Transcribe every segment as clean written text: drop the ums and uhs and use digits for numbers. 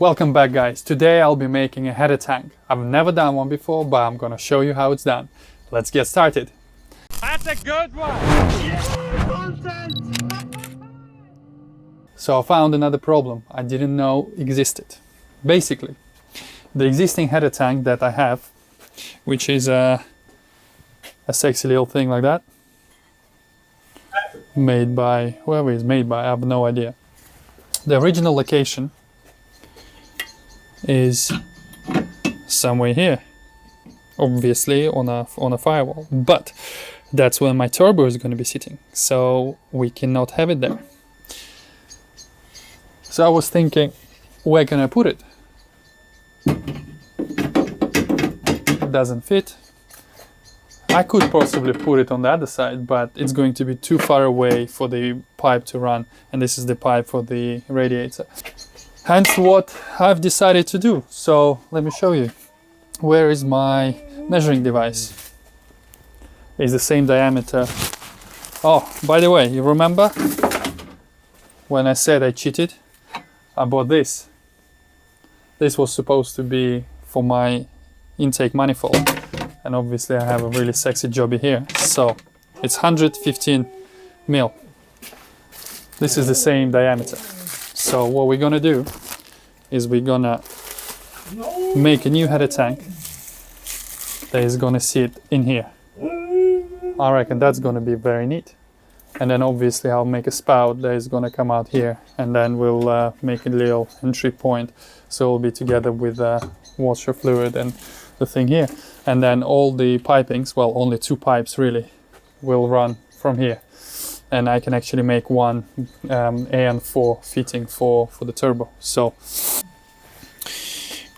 Welcome back, guys. Today I'll be making a header tank. I've never done one before, but I'm gonna show you how it's done. Let's get started. That's a good one! So I found another problem I didn't know existed. Basically, the existing header tank that I have, which is a sexy little thing like that, made by whoever is made by, I have no idea. The original location is somewhere here, obviously on a firewall, but that's where my turbo is going to be sitting, so we cannot have it there. So I was thinking, where can I put it? It doesn't fit. I could possibly put it on the other side, but it's going to be too far away for the pipe to run, and this is the pipe for the radiator. Hence what I've decided to do. So let me show you. Where is my measuring device? It's the same diameter. Oh, by the way, you remember when I said I cheated? I bought this. This was supposed to be for my intake manifold. And obviously I have a really sexy jobby here. So it's 115 mil. This is the same diameter. So what we're gonna do is we're gonna make a new header tank that is gonna sit in here. I reckon that's gonna be very neat. And then obviously I'll make a spout that is gonna come out here, and then we'll make a little entry point so it'll be together with washer fluid and the thing here. And then all the pipings, well, only two pipes really, will run from here. And I can actually make one AN4 fitting for the turbo. So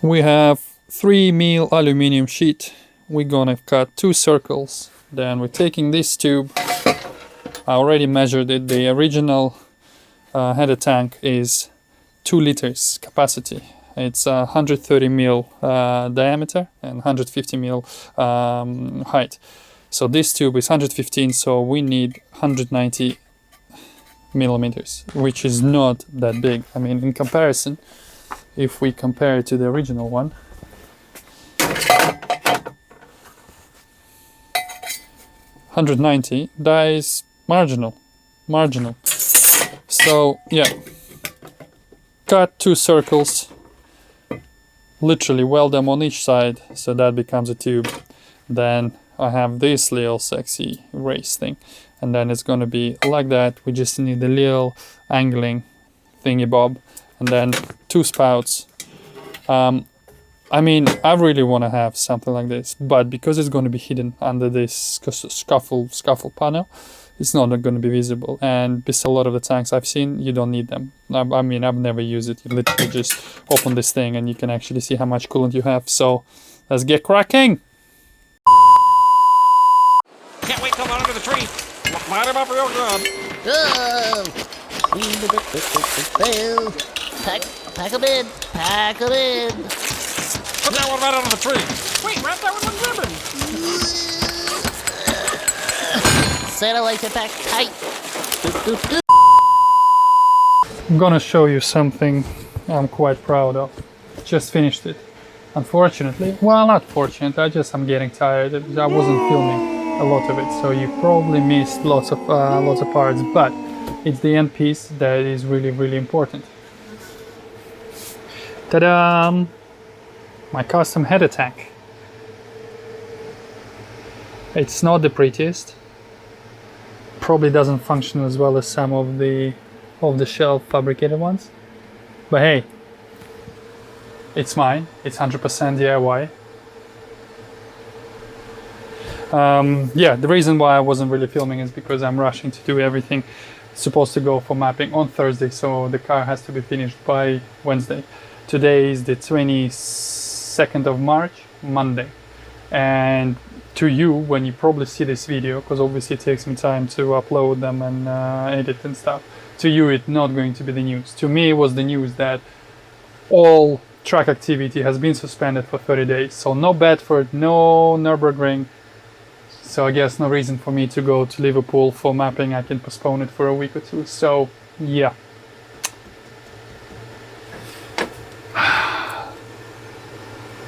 we have 3 mil aluminum sheet. We're gonna cut 2 circles. Then we're taking this tube. I already measured it. The original header tank is 2 liters capacity. It's 130 mil diameter and 150 mil height. So this tube is 115, so we need 190 millimeters, which is not that big. I mean, in comparison, if we compare it to the original one, $190, that is marginal. So yeah, cut 2 circles, literally weld them on each side, so that becomes a tube. Then I have this little sexy race thing, and then it's gonna be like that. We just need a little angling thingy bob, and then 2 spouts. I mean, I really want to have something like this, but because it's going to be hidden under this scuffle panel, it's not going to be visible. And besides, a lot of the tanks I've seen, you don't need them. I mean, I've never used it. You literally just open this thing and you can actually see how much coolant you have. So let's get cracking. Can't wait till I'm under the tree. Light him up real good. Pack 'em in. Pack 'em in. Put that one right under the tree. Wait, wrap that one with ribbon. Santa likes it packed tight. I'm gonna show you something I'm quite proud of. Just finished it. Unfortunately, well, not fortunate, I'm getting tired. I wasn't filming a lot of it, so you probably missed lots of parts, but it's the end piece that is really important. Ta-da! My custom header tank. It's not the prettiest. Probably doesn't function as well as some of the off-the-shelf fabricated ones, but hey, it's mine. It's 100% DIY. Yeah, the reason why I wasn't really filming is because I'm rushing to do everything. It's supposed to go for mapping on Thursday, so the car has to be finished by Wednesday. Today is the 22nd of March, Monday. And to you, when you probably see this video, because obviously it takes me time to upload them and edit and stuff, to you it's not going to be the news. To me it was the news that all track activity has been suspended for 30 days. So no Bedford, no Nürburgring. So I guess no reason for me to go to Liverpool for mapping. I can postpone it for a week or two. So yeah.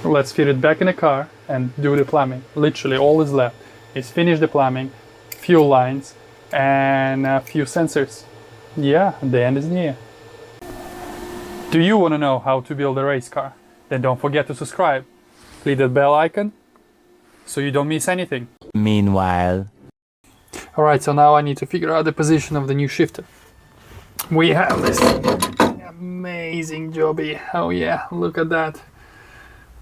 Let's fit it back in the car and do the plumbing. Literally all is left is finish the plumbing, few lines, and a few sensors. Yeah, the end is near. Do you want to know how to build a race car? Then don't forget to subscribe. Click that bell icon so you don't miss anything. Meanwhile. Alright, so now I need to figure out the position of the new shifter. We have this amazing jobby. Oh yeah, look at that.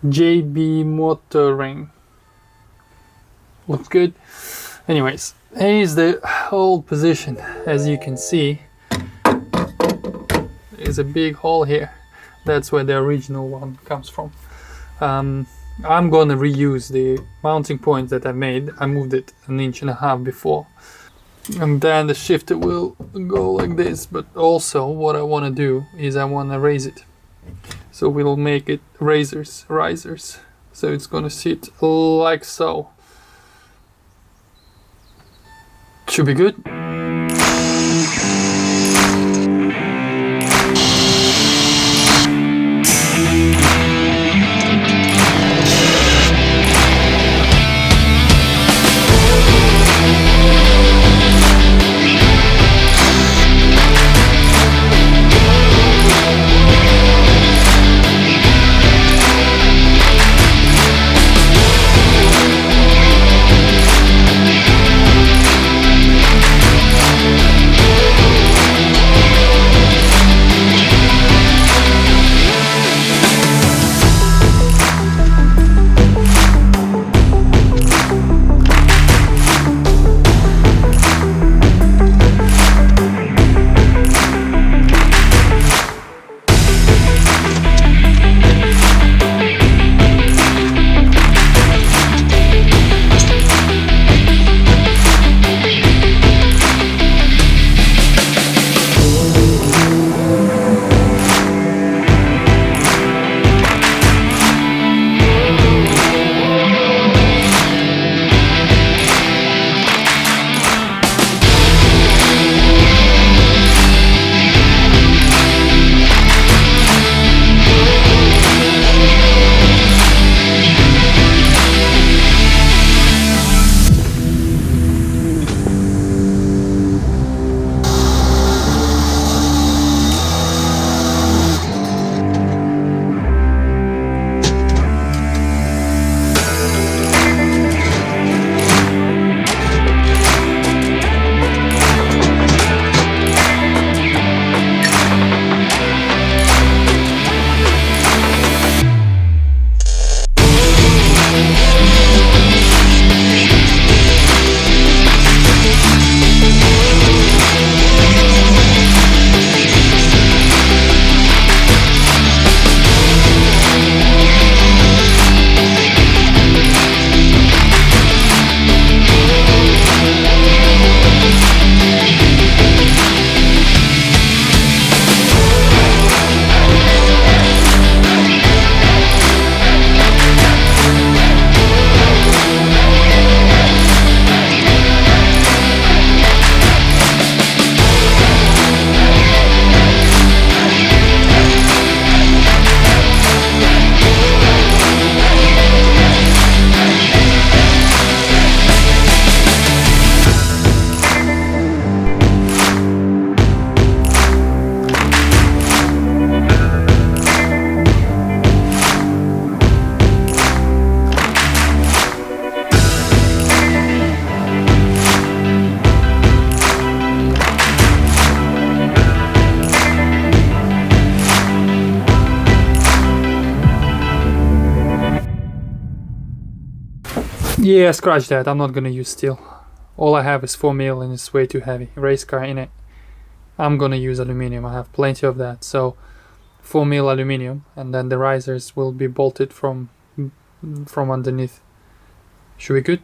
JB motoring. Looks good. Anyways, here's the old position. As you can see, there's a big hole here. That's where the original one comes from. I'm gonna reuse the mounting point that I made. I moved it 1.5 inches before. And then the shifter will go like this, but also what I want to do is I want to raise it. So we'll make it risers. So it's gonna sit like so. Should be good. Yeah, scratch that. I'm not gonna use steel. All I have is 4mm and it's way too heavy. Race car in it. I'm gonna use aluminum. I have plenty of that. So 4mm aluminum, and then the risers will be bolted from underneath. Should be good?